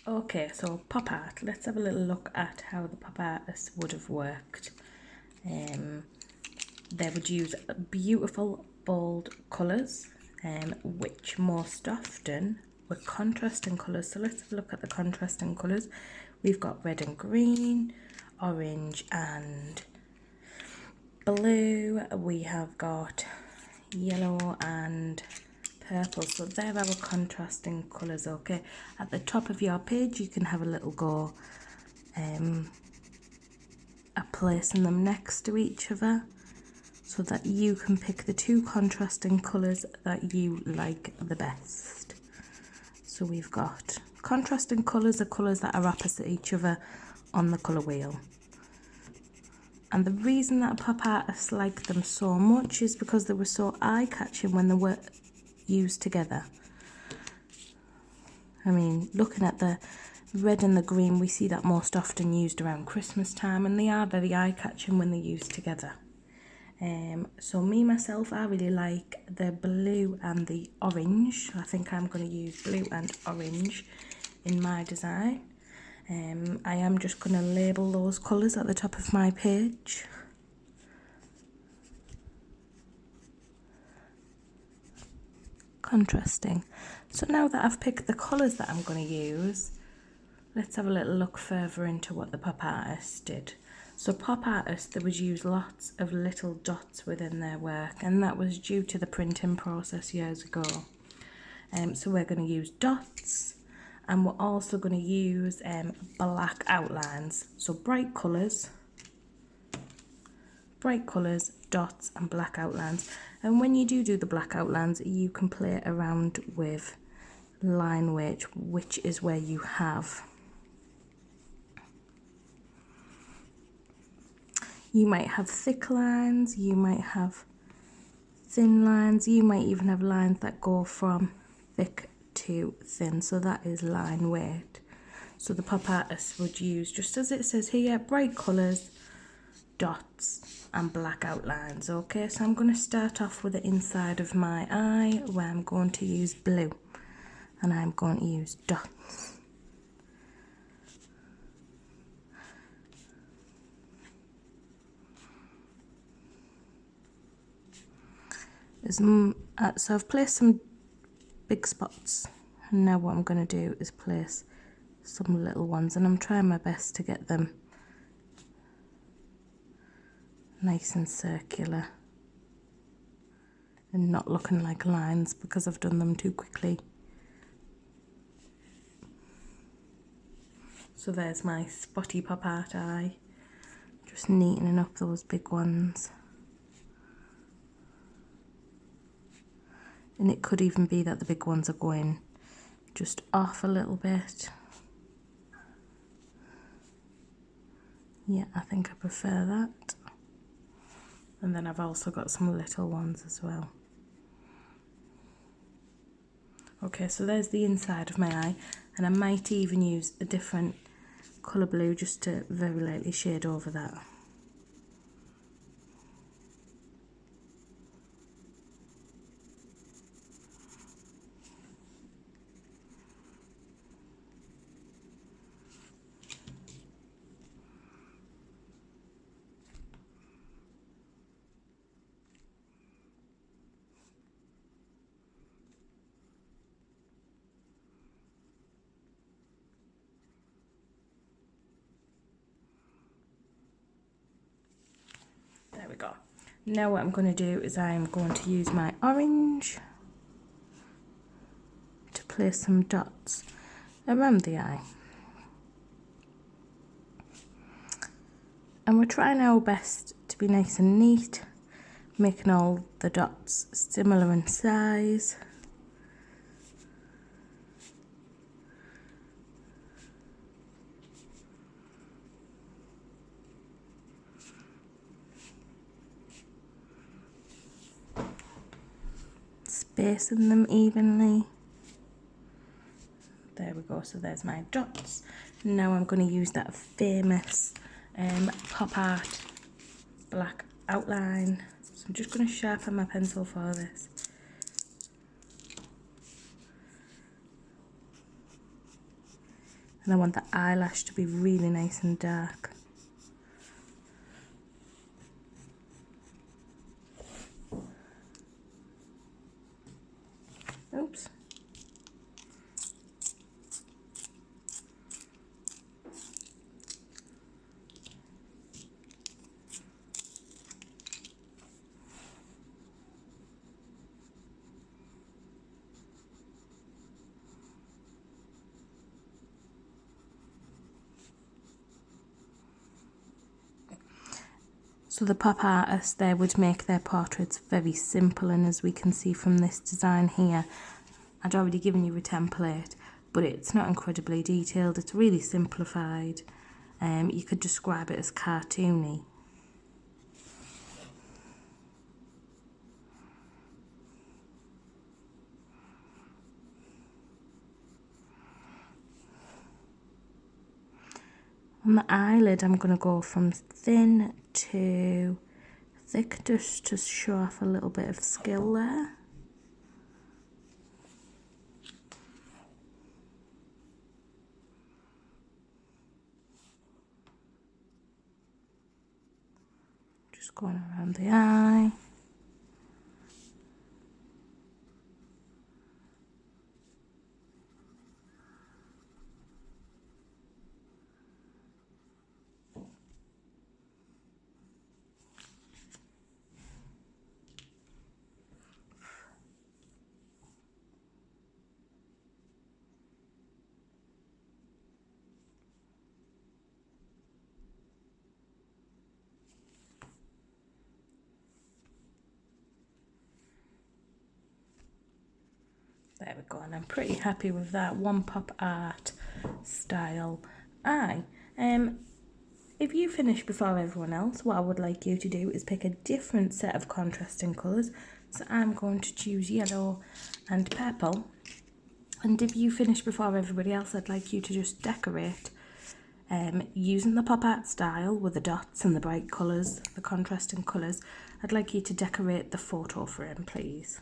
Okay, so pop art. Let's have a little look at how the pop artist would have worked. They would use beautiful bold colours, which most often were contrasting colours. So let's have a look at the contrasting colours. We've got red and green, orange and blue. We have got yellow and purple. So they're our contrasting colours, okay? At the top of your page, you can have a little go at placing them next to each other so that you can pick the two contrasting colours that you like the best. So we've got contrasting colours are colours that are opposite each other on the colour wheel. And the reason that pop artists like them so much is because they were so eye-catching when they were used together. I mean, looking at the red and the green, we see that most often used around Christmas time, and they are very eye-catching when they're used together. So me myself, I really like the blue and the orange. I think I'm going to use blue and orange in my design. I am just going to label those colours at the top of my page. Contrasting. So now that I've picked the colours that I'm going to use, let's have a little look further into what the pop artist did. So pop artists, they would use lots of little dots within their work, and that was due to the printing process years ago. So we're going to use dots, and we're also going to use black outlines. So bright colours, dots and black outlines. And when you do the black outlines, you can play around with line weight, which is where you have. You might have thick lines, you might have thin lines, you might even have lines that go from thick to thin, so that is line weight. So the pop artist would use, just as it says here, bright colours, dots and black outlines. Okay, so I'm going to start off with the inside of my eye, where I'm going to use blue, and I'm going to use dots. So I've placed some big spots, and now what I'm going to do is place some little ones, and I'm trying my best to get them nice and circular and not looking like lines because I've done them too quickly. So there's my spotty pop art eye, just neatening up those big ones. And it could even be that the big ones are going just off a little bit. Yeah, I think I prefer that. And then I've also got some little ones as well. Okay, so there's the inside of my eye, and I might even use a different colour blue just to very lightly shade over that. There we go. Now what I'm going to do is I'm going to use my orange to place some dots around the eye. And we're trying our best to be nice and neat, making all the dots similar in size. Spacing them evenly. There we go, so there's my dots. Now I'm going to use that famous pop art black outline. So I'm just going to sharpen my pencil for this. And I want the eyelash to be really nice and dark. Oops. So the pop artists there would make their portraits very simple, and as we can see from this design here, I'd already given you a template, but it's not incredibly detailed, it's really simplified. You could describe it as cartoony. On the eyelid, I'm going to go from thin to thick just to show off a little bit of skill there. Just going around the eye. There we go, and I'm pretty happy with that one pop art style eye. If you finish before everyone else, what I would like you to do is pick a different set of contrasting colours. So I'm going to choose yellow and purple. And if you finish before everybody else, I'd like you to just decorate using the pop art style with the dots and the bright colours, the contrasting colours. I'd like you to decorate the photo frame, please.